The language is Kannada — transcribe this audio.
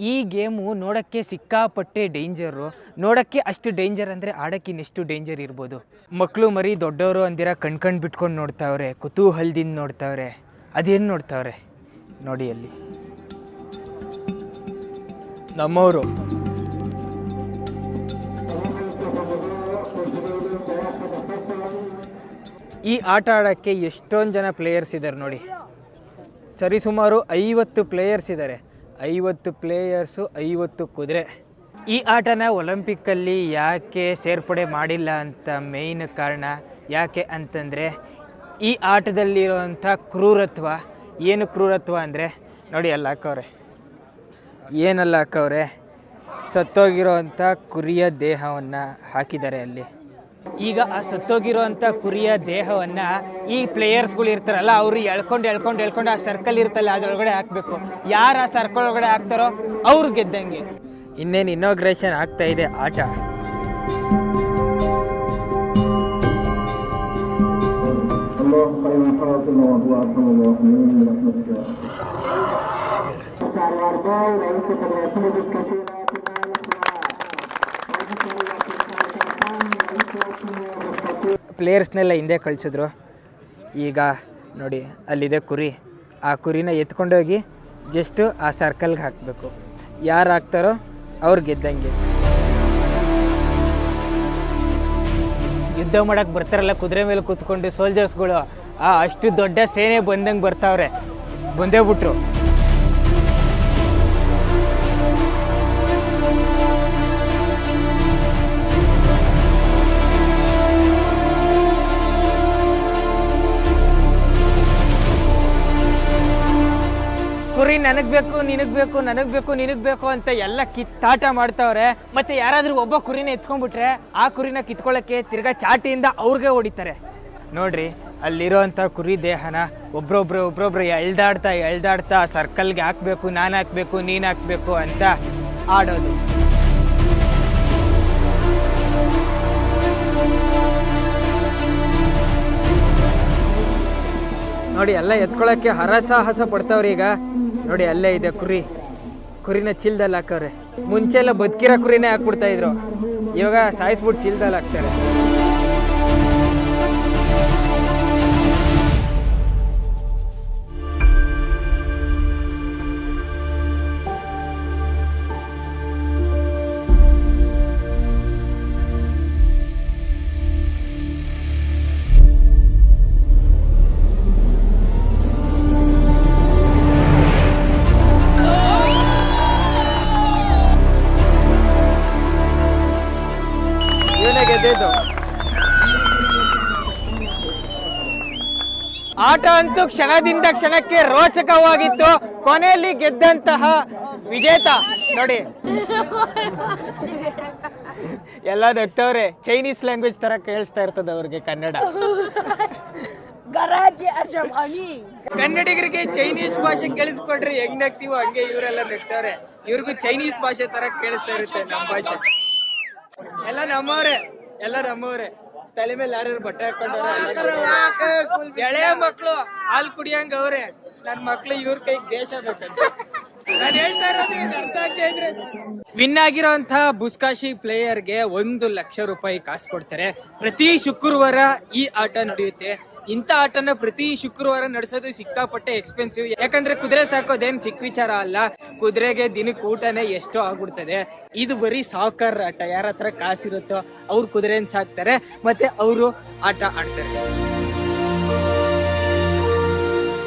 ಈ ಗೇಮು ನೋಡೋಕ್ಕೆ ಸಿಕ್ಕಾಪಟ್ಟೆ ಡೇಂಜರು. ನೋಡೋಕ್ಕೆ ಅಷ್ಟು ಡೇಂಜರ್ ಅಂದರೆ ಆಡೋಕ್ಕೆ ಇನ್ನೆಷ್ಟು ಡೇಂಜರ್ ಇರ್ಬೋದು. ಮಕ್ಕಳು ಮರಿ ದೊಡ್ಡವರು ಅಂದಿರ ಕಣ್ಕಂಡು ಬಿಟ್ಕೊಂಡು ನೋಡ್ತಾವ್ರೆ, ಕುತೂಹಲದಿಂದ ನೋಡ್ತಾವ್ರೆ. ಅದೇನು ನೋಡ್ತಾವ್ರೆ ನೋಡಿ ಅಲ್ಲಿ ನಮ್ಮವರು. ಈ ಆಟ ಆಡೋಕ್ಕೆ ಎಷ್ಟೊಂದು ಜನ ಪ್ಲೇಯರ್ಸ್ ಇದ್ದಾರೆ ನೋಡಿ. ಸರಿಸುಮಾರು 50 ಪ್ಲೇಯರ್ಸ್ ಇದ್ದಾರೆ. 50 ಪ್ಲೇಯರ್ಸು, 50 ಕುದುರೆ. ಈ ಆಟನ ಒಲಿಂಪಿಕ್ಕಲ್ಲಿ ಯಾಕೆ ಸೇರ್ಪಡೆ ಮಾಡಿಲ್ಲ ಅಂತ ಮೇಯ್ನ್ ಕಾರಣ ಯಾಕೆ ಅಂತಂದರೆ ಈ ಆಟದಲ್ಲಿರೋವಂಥ ಕ್ರೂರತ್ವ. ಏನು ಕ್ರೂರತ್ವ ಅಂದರೆ ನೋಡಿ ಅಲ್ಲಿ ಹಾಕವ್ರೆ, ಏನಲ್ಲ ಹಾಕವ್ರೆ, ಸತ್ತೋಗಿರೋವಂಥ ಕುರಿಯ ದೇಹವನ್ನು ಹಾಕಿದ್ದಾರೆ ಅಲ್ಲಿ. ಈಗ ಆ ಸತ್ತೋಗಿರೋವಂಥ ಕುರಿಯ ದೇಹವನ್ನು ಈ ಪ್ಲೇಯರ್ಸ್ಗಳು ಇರ್ತಾರಲ್ಲ ಅವರು ಎಳ್ಕೊಂಡು ಆ ಸರ್ಕಲ್ ಇರ್ತಲ್ಲ ಅದರೊಳಗಡೆ ಹಾಕಬೇಕು. ಯಾರು ಆ ಸರ್ಕಲ್ ಒಳಗಡೆ ಹಾಕ್ತಾರೋ ಅವ್ರು ಗೆದ್ದಂಗೆ. ಇನ್ನೇನು ಇನಾಗ್ರೇಷನ್ ಆಗ್ತಾ ಇದೆ ಆಟ. ಪ್ಲೇಯರ್ಸ್ನೆಲ್ಲ ಹಿಂದೆ ಕಳಿಸಿದ್ರು. ಈಗ ನೋಡಿ ಅಲ್ಲಿದೆ ಕುರಿ. ಆ ಕುರಿನ ಎತ್ಕೊಂಡೋಗಿ ಜಸ್ಟು ಆ ಸರ್ಕಲ್ಗೆ ಹಾಕಬೇಕು. ಯಾರು ಹಾಕ್ತಾರೋ ಅವ್ರು ಗೆದ್ದಂಗೆ. ಯುದ್ಧ ಮಾಡೋಕ್ಕೆ ಬರ್ತಾರಲ್ಲ ಕುದುರೆ ಮೇಲೆ ಕೂತ್ಕೊಂಡು ಸೋಲ್ಜರ್ಸ್ಗಳು, ಅಷ್ಟು ದೊಡ್ಡ ಸೇನೆ ಬಂದಂಗೆ ಬರ್ತಾವ್ರೆ, ಬಂದೇ ಬಿಟ್ರು. ಕುರಿ ನನಗೆ ಬೇಕು ನಿನಗೆ ಬೇಕು, ನನಗೆ ಬೇಕು ನಿನಗೆ ಬೇಕು ಅಂತ ಎಲ್ಲ ಕಿತ್ತಾಟ ಮಾಡ್ತಾವ್ರೆ. ಮತ್ತೆ ಯಾರಾದರೂ ಒಬ್ಬ ಕುರಿನ ಎತ್ಕೊಂಡ್ಬಿಟ್ರೆ ಆ ಕುರಿನ ಕಿತ್ಕೊಳ್ಳೋಕ್ಕೆ ತಿರ್ಗಾ ಚಾಟಿಯಿಂದ ಅವ್ರಿಗೆ ಹೊಡಿತಾರೆ. ನೋಡ್ರಿ ಅಲ್ಲಿರೋವಂಥ ಕುರಿ ದೇಹನ ಒಬ್ರೊಬ್ರು ಎಳ್ದಾಡ್ತಾ ಸರ್ಕಲ್ಗೆ ಹಾಕಬೇಕು, ನಾನು ಹಾಕಬೇಕು, ನೀನು ಹಾಕಬೇಕು ಅಂತ ಆಡೋದು. ನೋಡಿ ಎಲ್ಲ ಎತ್ಕೊಳ್ಳೋಕ್ಕೆ ಹರಸಾಹಸ ಪಡ್ತಾವ್ರಿ. ಈಗ ನೋಡಿ ಅಲ್ಲೇ ಇದೆ ಕುರಿನ ಚೀಲದಲ್ಲಿ ಹಾಕವ್ರೆ. ಮುಂಚೆ ಎಲ್ಲ ಬದುಕಿರೋ ಕುರಿನೇ ಹಾಕ್ಬಿಡ್ತಾ ಇದ್ರು, ಇವಾಗ ಸಾಯಿಸ್ಬಿಟ್ಟು ಚೀಲದಲ್ಲಿ ಹಾಕ್ತಾರೆ. ಆಟ ಅಂತೂ ಕ್ಷಣದಿಂದ ಕ್ಷಣಕ್ಕೆ ರೋಚಕವಾಗಿತ್ತು. ಕೊನೆಯಲ್ಲಿ ಗೆದ್ದಂತಹ ವಿಜೇತ ನೋಡಿ ಎಲ್ಲ ನಗ್ತವ್ರೆ. ಚೈನೀಸ್ ಲ್ಯಾಂಗ್ವೇಜ್ ತರ ಕೇಳಿಸ್ತಾ ಇರ್ತದೆ ಅವ್ರಿಗೆ ಕನ್ನಡ. ಕನ್ನಡಿಗರಿಗೆ ಚೈನೀಸ್ ಭಾಷೆ ಕೇಳಿಸ್ಕೊಡ್ರಿ ಹೆಂಗ್ ನಗ್ತೀವೋ ಹಂಗೆ ಇವರೆಲ್ಲ ನಗ್ತವ್ರೆ. ಇವ್ರಿಗೂ ಚೈನೀಸ್ ಭಾಷೆ ತರ ಕೇಳಿಸ್ತಾ ಇರುತ್ತೆ ನಮ್ಮ ಭಾಷೆ. ಎಲ್ಲ ನಮ್ಮವ್ರೆ ತಲೆ ಮೇಲೆ ಯಾರು ಬಟ್ಟೆ ಹಾಕೊಂಡವ್ರೆ. ಎಳೆಯ ಮಕ್ಳು ಹಾಲು ಕುಡಿಯಂಗ ಅವ್ರೆ. ನನ್ನ ಮಕ್ಳು ಇವ್ರ ಕೈಗೆ ದೇಶ ಬೇಕಂತ ನಾನು ಹೇಳ್ತಾ ಇರೋದು ಅರ್ಥ ಆಗ್ತಾ ಇದ್ರೆ. ವಿನ್ ಆಗಿರೋಂತಹ ಬುಸ್ಕಾಶಿ ಪ್ಲೇಯರ್ಗೆ 1 ಲಕ್ಷ ರೂಪಾಯಿ ಕಾಸು ಕೊಡ್ತಾರೆ. ಪ್ರತಿ ಶುಕ್ರವಾರ ಈ ಆಟ ನಡೆಯುತ್ತೆ. ಇಂಥ ಆಟನ ಪ್ರತಿ ಶುಕ್ರವಾರ ನಡೆಸೋದು ಸಿಕ್ಕಾಪಟ್ಟೆ ಎಕ್ಸ್ಪೆನ್ಸಿವ್. ಯಾಕಂದ್ರೆ ಕುದುರೆ ಸಾಕೋದೇನ್ ಚಿಕ್ಕ ವಿಚಾರ ಅಲ್ಲ. ಕುದುರೆಗೆ ದಿನಕ್ಕೆ ಊಟನೇ ಎಷ್ಟೋ ಆಗ್ಬಿಡ್ತದೆ. ಇದು ಬರೀ ಸಾವುಕಾರ ಆಟ. ಯಾರ ಹತ್ರ ಕಾಸಿರುತ್ತೋ ಅವ್ರು ಕುದುರೆನ ಸಾಕ್ತಾರೆ, ಮತ್ತೆ ಅವರು ಆಟ ಆಡ್ತಾರೆ.